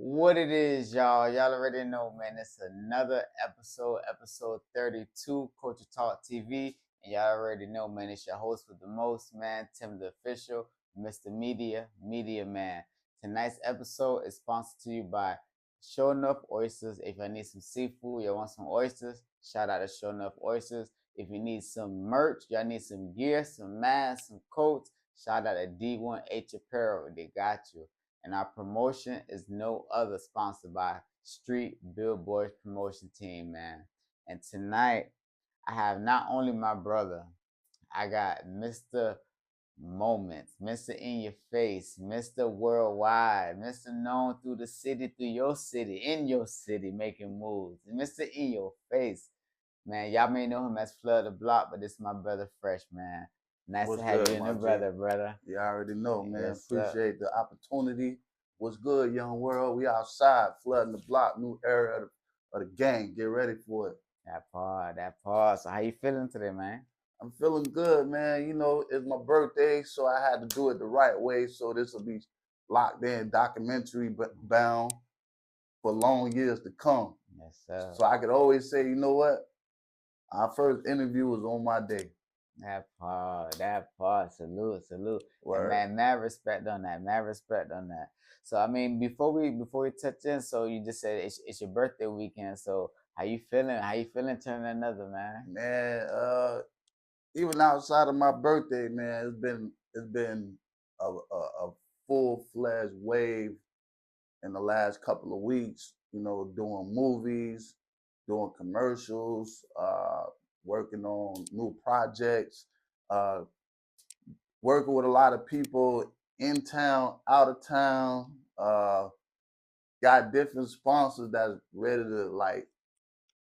What it is, y'all. Y'all already know, man. It's another episode 32, Culture Talk TV. And y'all already know, man. It's your host with the most, man, Tim the Official, Mr. Media Man. Tonight's episode is sponsored to you by Show Enough Oysters. If you need some seafood, you want some oysters, shout out to Show Enough Oysters. If you need some merch, y'all need some gear, some masks, some coats, shout out to D1H Apparel. They got you. And our promotion is no other, sponsored by Street Billboard Promotion Team, man. And tonight, I have not only my brother, I got Mr. Moments, Mr. In Your Face, Mr. Worldwide, Mr. Known through the city, through your city, in your city, making moves. Mr. In Your Face, man. Y'all may know him as Flood the Block, but this is my brother Fresh, man. Nice What's to have good, you in my the G? brother. You already know, man. Yes, sir. Appreciate the opportunity. What's good, young world? We outside, flooding the block, new era of the gang. Get ready for it. That part. So how you feeling today, man? I'm feeling good, man. You know, it's my birthday, so I had to do it the right way. So this will be locked in, documentary bound for long years to come. Yes, sir. So I could always say, you know what? Our first interview was on my day. That part. Salute. Word. And man, mad respect on that. So I mean, before we touch in, so you just said it's your birthday weekend. So how you feeling? How you feeling turning another, man? Man, even outside of my birthday, man, it's been a full-fledged wave in the last couple of weeks. You know, doing movies, doing commercials, working on new projects, uh, working with a lot of people in town, out of town. Got different sponsors that's ready to like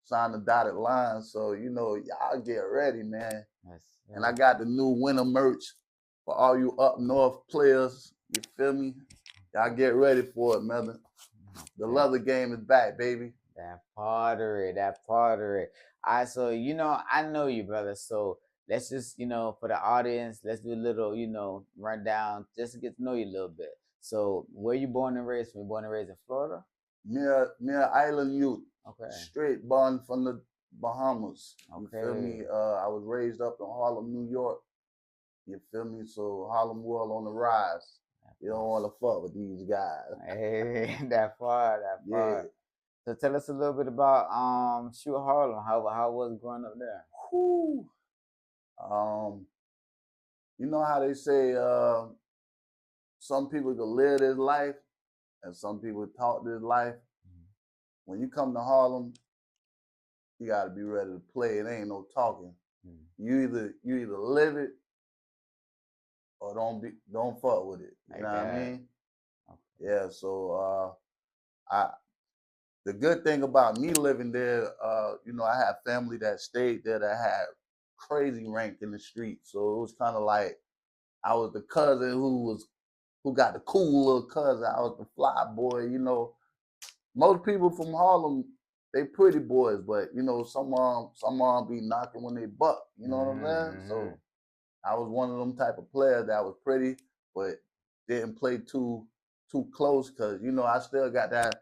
sign the dotted line. So you know, y'all get ready, man. Yes, And I got the new winter merch for all you up north players. You feel me? Y'all get ready for it, man. The leather game is back, baby. That pottery. All right, so I know you, brother. So let's just, for the audience, let's do a little, rundown just to get to know you a little bit. So where you born and raised? Were you born and raised in Florida? Mere island youth. Okay. Straight born from the Bahamas. You Okay. feel me? I was raised up in Harlem, New York. You feel me? So Harlem World on the rise. You don't want to fuck with these guys. Hey, that part. Yeah. So tell us a little bit about Shoot Harlem. How was growing up there? Whew. You know how they say some people can live this life and some people talk this life. When you come to Harlem, you gotta be ready to play. It ain't no talking. You either live it or don't fuck with it. You know what I mean? Okay. Yeah. So the good thing about me living there, you know, I had family that stayed there that had crazy rank in the street. So it was kind of like I was the cousin who got the cool little cousin. I was the fly boy. You know, most people from Harlem, they pretty boys, but you know, some be knocking when they buck. You know what I'm saying? So I was one of them type of players that was pretty, but didn't play too close because you know I still got that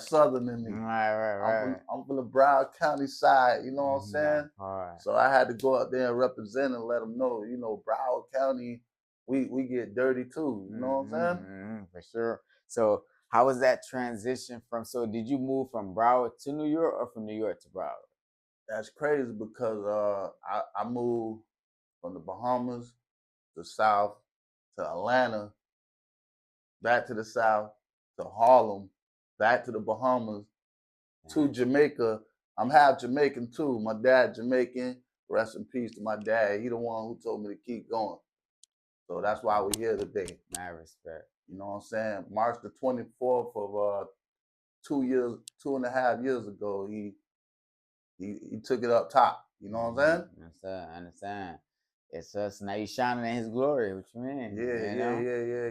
southern in me. Right. I'm from the Broward County side. You know what I'm saying? Right. So I had to go up there and represent and let them know. You know, Broward County, we get dirty too. You know what I'm saying? For sure. So how was that transition from? So did you move from Broward to New York or from New York to Broward? That's crazy because I moved from the Bahamas to South to Atlanta, back to the South to Harlem, back to the Bahamas, to Jamaica. I'm half Jamaican too. My dad Jamaican. Rest in peace to my dad. He the one who told me to keep going. So that's why we're here today. Mad respect. You know what I'm saying? March the 24th of 2.5 years ago, he took it up top. You know what I'm saying? Yes, sir. I understand. It's us. Now you shining in his glory. What you mean? Yeah.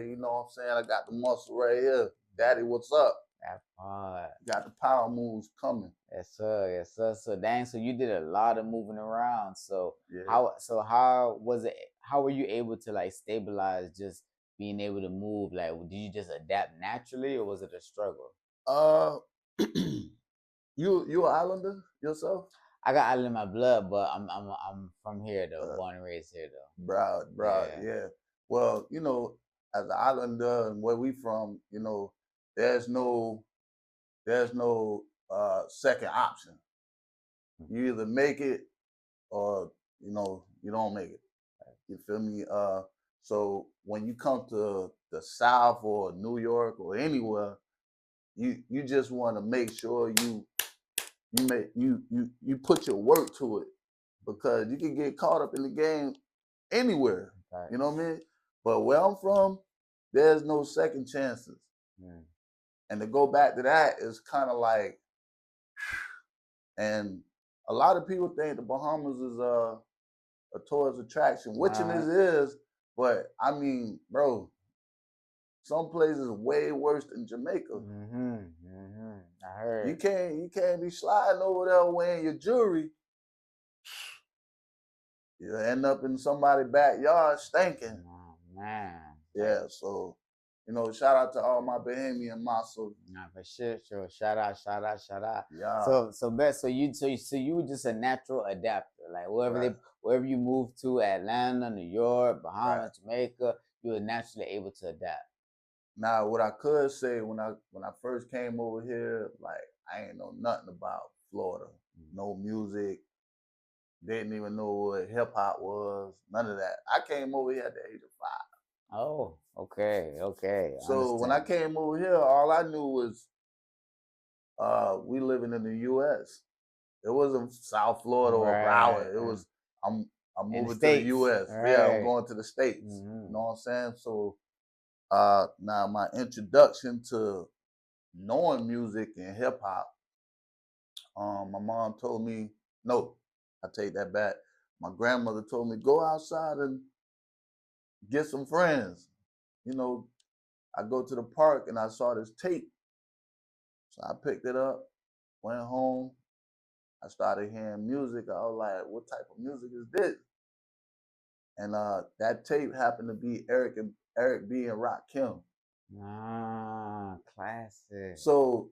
You know what I'm saying? I got the muscle right here. Daddy, what's up? That part. Got the power moves coming. Yes, sir. So dang, so you did a lot of moving around. So Yeah. how was it? How were you able to like stabilize just being able to move? Like, did you just adapt naturally, or was it a struggle? Uh, you an islander yourself? I got island in my blood, but I'm from here though, born and raised here though. Broad, Yeah. yeah. Well, as an islander and where we from, there's no there's no second option. You either make it or you don't make it. You feel me? So when you come to the South or New York or anywhere, you just want to make sure you put your work to it, because you can get caught up in the game anywhere. Right. You know what I mean? But where I'm from, there's no second chances. Mm. And to go back to that is kind of like, and a lot of people think the Bahamas is a tourist attraction, which it is, but I mean, bro, some places way worse than Jamaica. I heard. You can't be sliding over there wearing your jewelry. You end up in somebody's backyard stinking. Oh, man. Yeah, so shout out to all my Bahamian muscles. Nah, for sure. Shout out. Yeah. So you were just a natural adapter. Like wherever you move to, Atlanta, New York, Bahamas, Jamaica, you were naturally able to adapt. Now, what I could say when I first came over here, like I ain't know nothing about Florida, no music, didn't even know what hip hop was, none of that. I came over here at the age of 5. Oh, okay. So when I came over here, all I knew was we living in the U.S. It wasn't South Florida or Broward. It was I'm moving to the U.S. Right. Yeah, I'm going to the States. You know what I'm saying? So now my introduction to knowing music and hip hop, my mom told me, no, I take that back. My grandmother told me, go outside and get some friends. I go to the park and I saw this tape. So I picked it up, went home. I started hearing music. I was like, what type of music is this? And that tape happened to be Eric B. and Rakim. Classic. So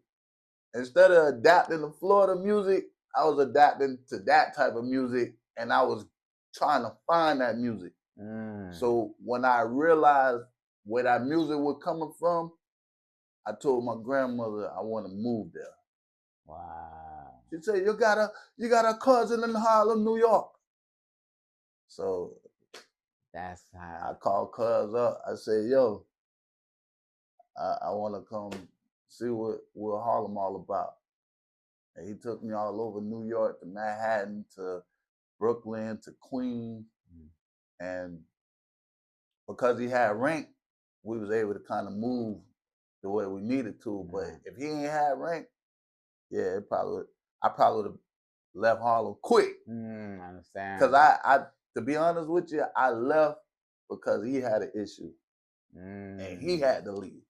instead of adapting to Florida music, I was adapting to that type of music, and I was trying to find that music. So when I realized where that music was coming from, I told my grandmother I want to move there. Wow. She said, you got a cousin in Harlem, New York. So that's how I called cuz up. I said, yo, I want to come see what Harlem all about. And he took me all over New York to Manhattan to Brooklyn to Queens. And because he had rank, we was able to kind of move the way we needed to. But if he ain't had rank, yeah, I probably would have left Harlem quick. I understand. Because I, to be honest with you, I left because he had an issue. And he had to leave.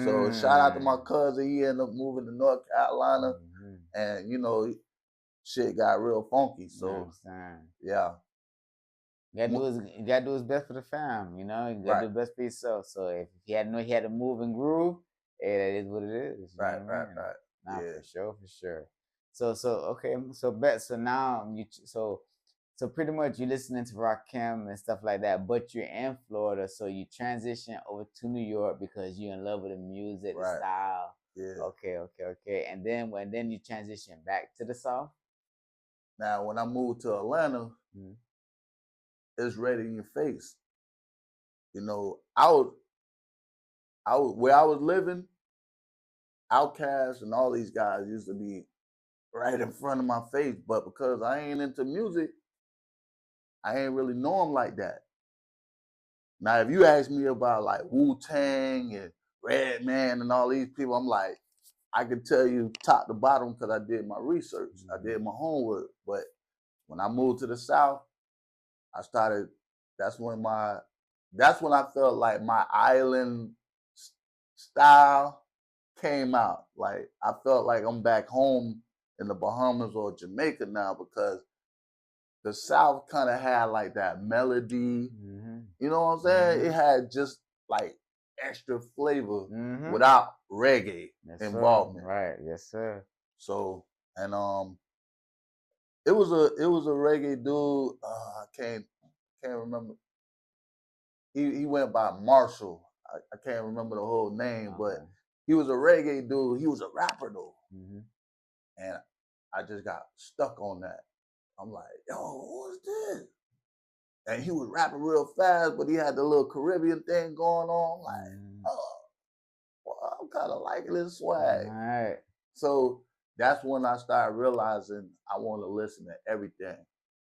So shout out to my cousin. He ended up moving to North Carolina. And, shit got real funky. So, yeah. You gotta do his best for the fam, You gotta do the best for yourself. So if he had to move and groove, it is what it is. Right. Nah, for sure. So okay, so now so pretty much you listening to Rakim and stuff like that, but you're in Florida, so you transition over to New York because you're in love with the music, the style. Yeah. Okay. And then you transition back to the South. Now when I moved to Atlanta, it's right in your face. I was where I was living, Outkast and all these guys used to be right in front of my face, but because I ain't into music, I ain't really know them like that. Now, if you ask me about like Wu-Tang and Redman and all these people, I'm like, I can tell you top to bottom because I did my research. I did my homework. But when I moved to the South, that's when I felt like my island style came out. Like I felt like I'm back home in the Bahamas or Jamaica now, because the South kind of had like that melody. You know what I'm saying? It had just like extra flavor Mm-hmm. without reggae involvement. Right. Yes, sir. So, and it was a reggae dude. I can't remember. He went by Marshall. I can't remember the whole name, but Okay. he was a reggae dude. He was a rapper though, Mm-hmm. and I just got stuck on that. I'm like, yo, what's this? And he was rapping real fast, but he had the little Caribbean thing going on. I'm like, Mm-hmm. oh, well, I'm kind of liking this All swag. right. So that's when I started realizing I want to listen to everything.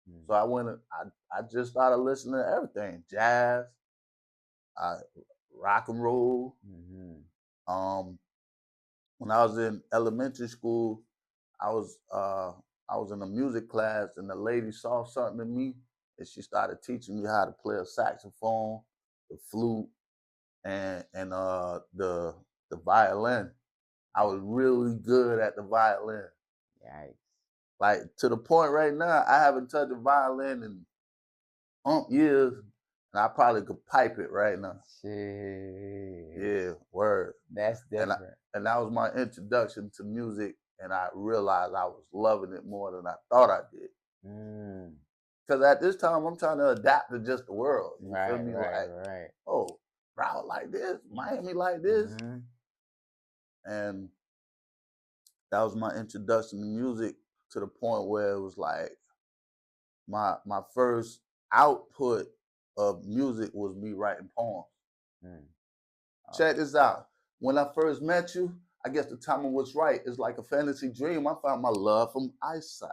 Mm-hmm. So I just started listening to everything, jazz, rock and roll. Mm-hmm. When I was in elementary school, I was uh, I was in a music class, and the lady saw something in me, and she started teaching me how to play a saxophone, the flute, and the violin. I was really good at the violin, Yikes. like to the point right now I haven't touched a violin in years, and I probably could pipe it right now. Shit. Yeah, word. That's And different. and that was my introduction to music, and I realized I was loving it more than I thought I did. Mm. Because at this time, I'm trying to adapt to just the world. You feel Right. me? Right. Like, Right. oh, Broward like this, Miami like this, Mm-hmm. and that was my introduction to music to the point where it was like my first output of music was me writing poems. Mm. Check this out. When I first met you, I guess the timing was right. It's like a fantasy dream. I found my love from eyesight.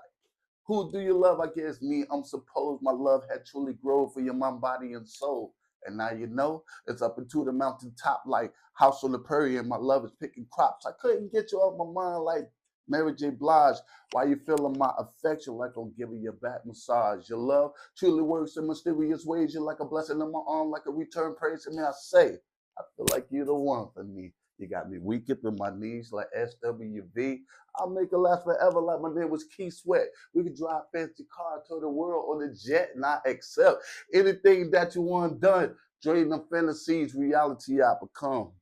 Who do you love? I guess me. I'm supposed my love had truly grown for your mind, body, and soul. And now you know it's up into the mountaintop like house on the prairie, and my love is picking crops. I couldn't get you off my mind like Mary J. Blige. Why you feeling my affection like I'm giving you a back massage? Your love truly works in mysterious ways. You're like a blessing in my arm, like a return praise to me. I say, I feel like you're the one for me. You got me weak up in my knees like SWV. I'll make it last forever like my name was Key Sweat. We could drive fancy car to the world on a jet and I accept anything that you want done. Dream them fantasies, reality I become.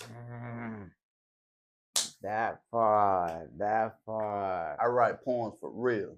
Mm. That far. That far. I write poems for real.